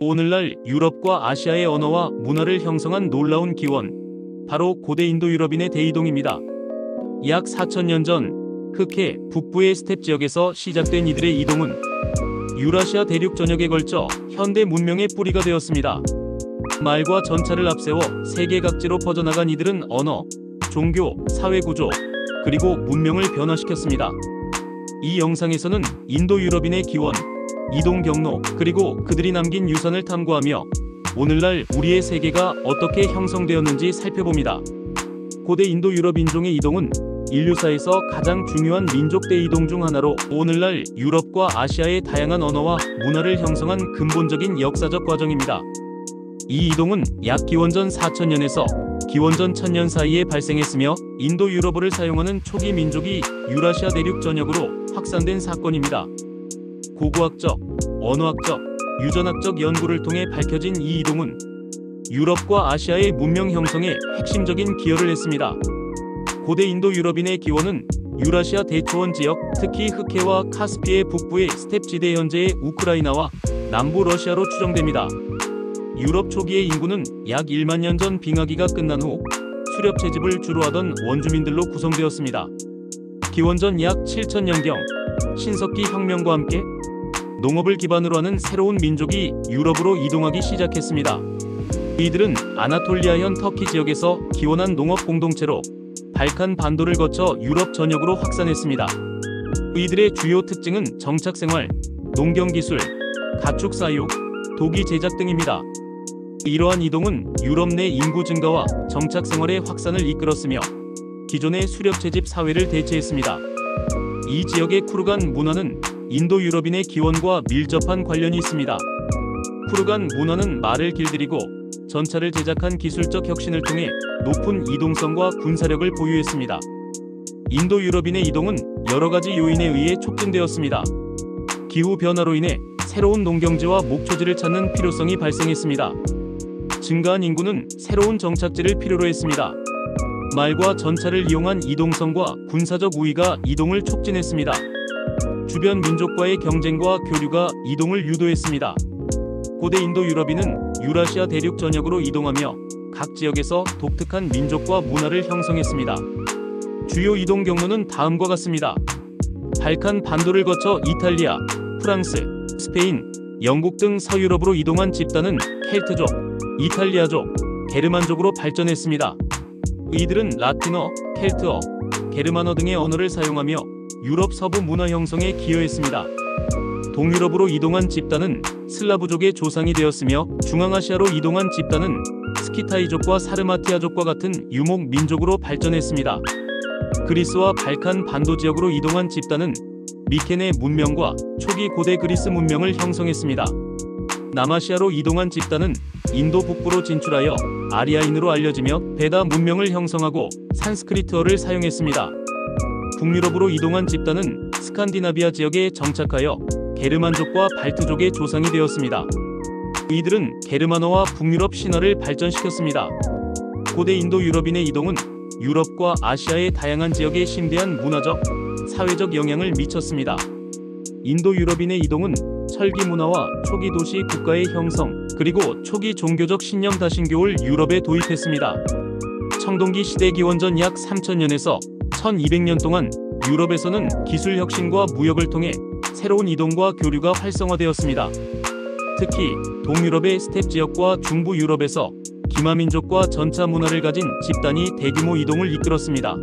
오늘날 유럽과 아시아의 언어와 문화를 형성한 놀라운 기원, 바로 고대 인도 유럽인의 대이동입니다. 약 4000년 전 흑해 북부의 스텝 지역에서 시작된 이들의 이동은 유라시아 대륙 전역에 걸쳐 현대 문명의 뿌리가 되었습니다. 말과 전차를 앞세워 세계 각지로 퍼져나간 이들은 언어, 종교, 사회 구조, 그리고 문명을 변화시켰습니다. 이 영상에서는 인도 유럽인의 기원, 이동 경로, 그리고 그들이 남긴 유산을 탐구하며 오늘날 우리의 세계가 어떻게 형성되었는지 살펴봅니다. 고대 인도 유럽 인종의 이동은 인류사에서 가장 중요한 민족 대이동 중 하나로 오늘날 유럽과 아시아의 다양한 언어와 문화를 형성한 근본적인 역사적 과정입니다. 이 이동은 약 기원전 4000년에서 기원전 1000년 사이에 발생했으며 인도 유럽어를 사용하는 초기 민족이 유라시아 대륙 전역으로 확산된 사건입니다. 고고학적, 언어학적, 유전학적 연구를 통해 밝혀진 이 이동은 유럽과 아시아의 문명 형성에 핵심적인 기여를 했습니다. 고대 인도 유럽인의 기원은 유라시아 대초원 지역, 특히 흑해와 카스피의 북부의 스텝 지대, 현재의 우크라이나와 남부 러시아로 추정됩니다. 유럽 초기의 인구는 약 1만 년 전 빙하기가 끝난 후 수렵 채집을 주로 하던 원주민들로 구성되었습니다. 기원전 약 7000년경 신석기 혁명과 함께 농업을 기반으로 하는 새로운 민족이 유럽으로 이동하기 시작했습니다. 이들은 아나톨리아현 터키 지역에서 기원한 농업 공동체로 발칸 반도를 거쳐 유럽 전역으로 확산했습니다. 이들의 주요 특징은 정착생활, 농경기술, 가축 사육, 도기 제작 등입니다. 이러한 이동은 유럽 내 인구 증가와 정착생활의 확산을 이끌었으며 기존의 수렵 채집 사회를 대체했습니다. 이 지역의 쿠르간 문화는 인도 유럽인의 기원과 밀접한 관련이 있습니다. 쿠르간 문화는 말을 길들이고 전차를 제작한 기술적 혁신을 통해 높은 이동성과 군사력을 보유했습니다. 인도 유럽인의 이동은 여러 가지 요인에 의해 촉진되었습니다. 기후 변화로 인해 새로운 농경지와 목초지를 찾는 필요성이 발생했습니다. 증가한 인구는 새로운 정착지를 필요로 했습니다. 말과 전차를 이용한 이동성과 군사적 우위가 이동을 촉진했습니다. 주변 민족과의 경쟁과 교류가 이동을 유도했습니다. 고대 인도 유럽인은 유라시아 대륙 전역으로 이동하며 각 지역에서 독특한 민족과 문화를 형성했습니다. 주요 이동 경로는 다음과 같습니다. 발칸 반도를 거쳐 이탈리아, 프랑스, 스페인, 영국 등 서유럽으로 이동한 집단은 켈트족, 이탈리아족, 게르만족으로 발전했습니다. 이들은 라틴어, 켈트어, 게르만어 등의 언어를 사용하며 유럽 서부 문화 형성에 기여했습니다. 동유럽으로 이동한 집단은 슬라브족의 조상이 되었으며 중앙아시아로 이동한 집단은 스키타이족과 사르마티아족과 같은 유목 민족으로 발전했습니다. 그리스와 발칸 반도 지역으로 이동한 집단은 미케네 문명과 초기 고대 그리스 문명을 형성했습니다. 남아시아로 이동한 집단은 인도 북부로 진출하여 아리아인으로 알려지며 베다 문명을 형성하고 산스크리트어를 사용했습니다. 북유럽으로 이동한 집단은 스칸디나비아 지역에 정착하여 게르만족과 발트족의 조상이 되었습니다. 이들은 게르만어와 북유럽 신화를 발전시켰습니다. 고대 인도 유럽인의 이동은 유럽과 아시아의 다양한 지역에 심대한 문화적, 사회적 영향을 미쳤습니다. 인도 유럽인의 이동은 철기 문화와 초기 도시 국가의 형성, 그리고 초기 종교적 신념 다신교를 유럽에 도입했습니다. 청동기 시대 기원전 약 3000년에서 1200년 동안 유럽에서는 기술 혁신과 무역을 통해 새로운 이동과 교류가 활성화되었습니다. 특히 동유럽의 스텝 지역과 중부 유럽에서 기마민족과 전차 문화를 가진 집단이 대규모 이동을 이끌었습니다.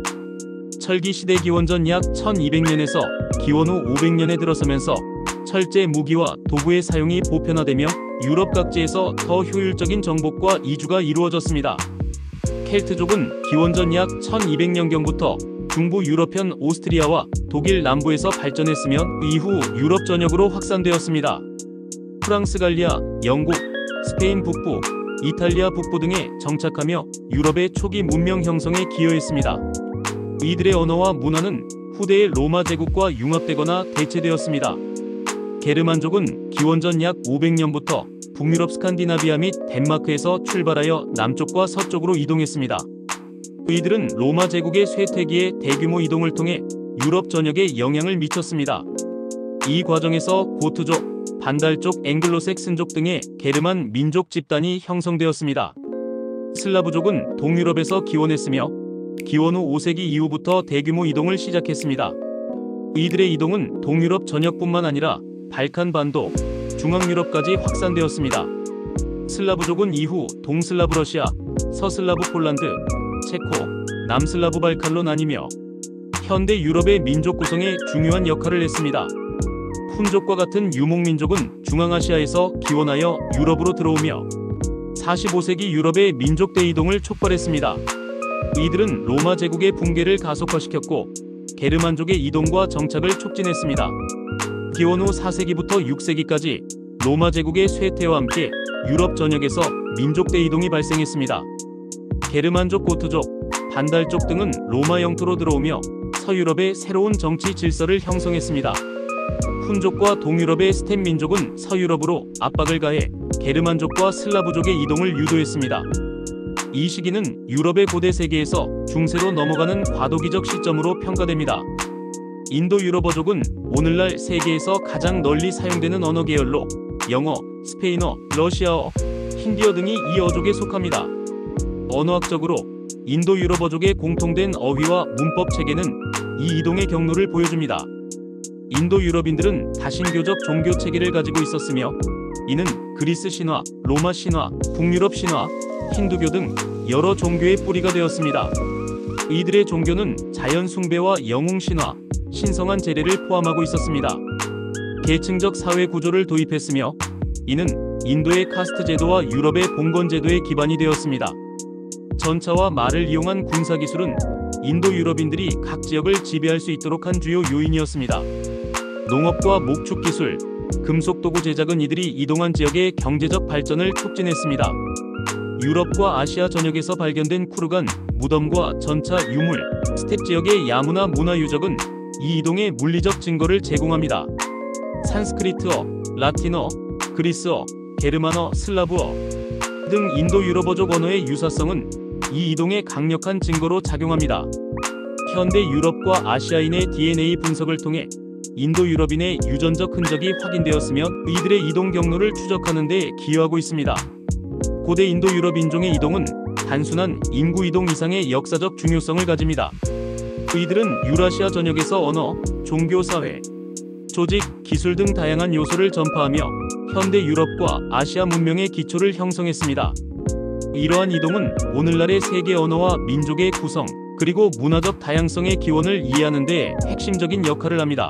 철기 시대 기원전 약 1200년에서 기원 후 500년에 들어서면서 철제 무기와 도구의 사용이 보편화되며 유럽 각지에서 더 효율적인 정복과 이주가 이루어졌습니다. 켈트족은 기원전 약 1200년경부터 중부 유럽현 오스트리아와 독일 남부에서 발전했으며 이후 유럽 전역으로 확산되었습니다. 프랑스 갈리아, 영국, 스페인 북부, 이탈리아 북부 등에 정착하며 유럽의 초기 문명 형성에 기여했습니다. 이들의 언어와 문화는 후대의 로마 제국과 융합되거나 대체되었습니다. 게르만족은 기원전 약 500년부터 북유럽 스칸디나비아 및 덴마크에서 출발하여 남쪽과 서쪽으로 이동했습니다. 이들은 로마 제국의 쇠퇴기의 대규모 이동을 통해 유럽 전역에 영향을 미쳤습니다. 이 과정에서 고트족, 반달족, 앵글로색슨족 등의 게르만 민족 집단이 형성되었습니다. 슬라브족은 동유럽에서 기원했으며 기원 후 5세기 이후부터 대규모 이동을 시작했습니다. 이들의 이동은 동유럽 전역뿐만 아니라 발칸 반도, 중앙유럽까지 확산되었습니다. 슬라브족은 이후 동슬라브 러시아, 서슬라브 폴란드, 체코, 남슬라브 발칸로 나뉘며 현대 유럽의 민족 구성에 중요한 역할을 했습니다. 훈족과 같은 유목민족은 중앙아시아에서 기원하여 유럽으로 들어오며 45세기 유럽의 민족 대이동을 촉발했습니다. 이들은 로마 제국의 붕괴를 가속화시켰고 게르만족의 이동과 정착을 촉진했습니다. 기원 후 4세기부터 6세기까지 로마 제국의 쇠퇴와 함께 유럽 전역에서 민족 대이동이 발생했습니다. 게르만족, 고트족, 반달족 등은 로마 영토로 들어오며 서유럽의 새로운 정치 질서를 형성했습니다. 훈족과 동유럽의 스텝 민족은 서유럽으로 압박을 가해 게르만족과 슬라브족의 이동을 유도했습니다. 이 시기는 유럽의 고대 세계에서 중세로 넘어가는 과도기적 시점으로 평가됩니다. 인도 유럽어족은 오늘날 세계에서 가장 널리 사용되는 언어 계열로 영어, 스페인어, 러시아어, 힌디어 등이 이 어족에 속합니다. 언어학적으로 인도 유럽어족의 공통된 어휘와 문법 체계는 이 이동의 경로를 보여줍니다. 인도 유럽인들은 다신교적 종교 체계를 가지고 있었으며 이는 그리스 신화, 로마 신화, 북유럽 신화, 힌두교 등 여러 종교의 뿌리가 되었습니다. 이들의 종교는 자연 숭배와 영웅 신화, 신성한 제례를 포함하고 있었습니다. 계층적 사회 구조를 도입했으며 이는 인도의 카스트 제도와 유럽의 봉건 제도의 기반이 되었습니다. 전차와 말을 이용한 군사 기술은 인도 유럽인들이 각 지역을 지배할 수 있도록 한 주요 요인이었습니다. 농업과 목축 기술, 금속 도구 제작은 이들이 이동한 지역의 경제적 발전을 촉진했습니다. 유럽과 아시아 전역에서 발견된 쿠르간, 무덤과 전차, 유물, 스텝 지역의 야무나 문화 유적은 이 이동의 물리적 증거를 제공합니다. 산스크리트어, 라틴어, 그리스어, 게르만어, 슬라브어 등 인도 유럽어족 언어의 유사성은 이 이동에 강력한 증거로 작용합니다. 현대 유럽과 아시아인의 DNA 분석을 통해 인도 유럽인의 유전적 흔적이 확인되었으며 이들의 이동 경로를 추적하는 데 기여하고 있습니다. 고대 인도 유럽 인종의 이동은 단순한 인구 이동 이상의 역사적 중요성을 가집니다. 이들은 유라시아 전역에서 언어, 종교, 사회, 조직, 기술 등 다양한 요소를 전파하며 현대 유럽과 아시아 문명의 기초를 형성했습니다. 이러한 이동은 오늘날의 세계 언어와 민족의 구성, 그리고 문화적 다양성의 기원을 이해하는 데 핵심적인 역할을 합니다.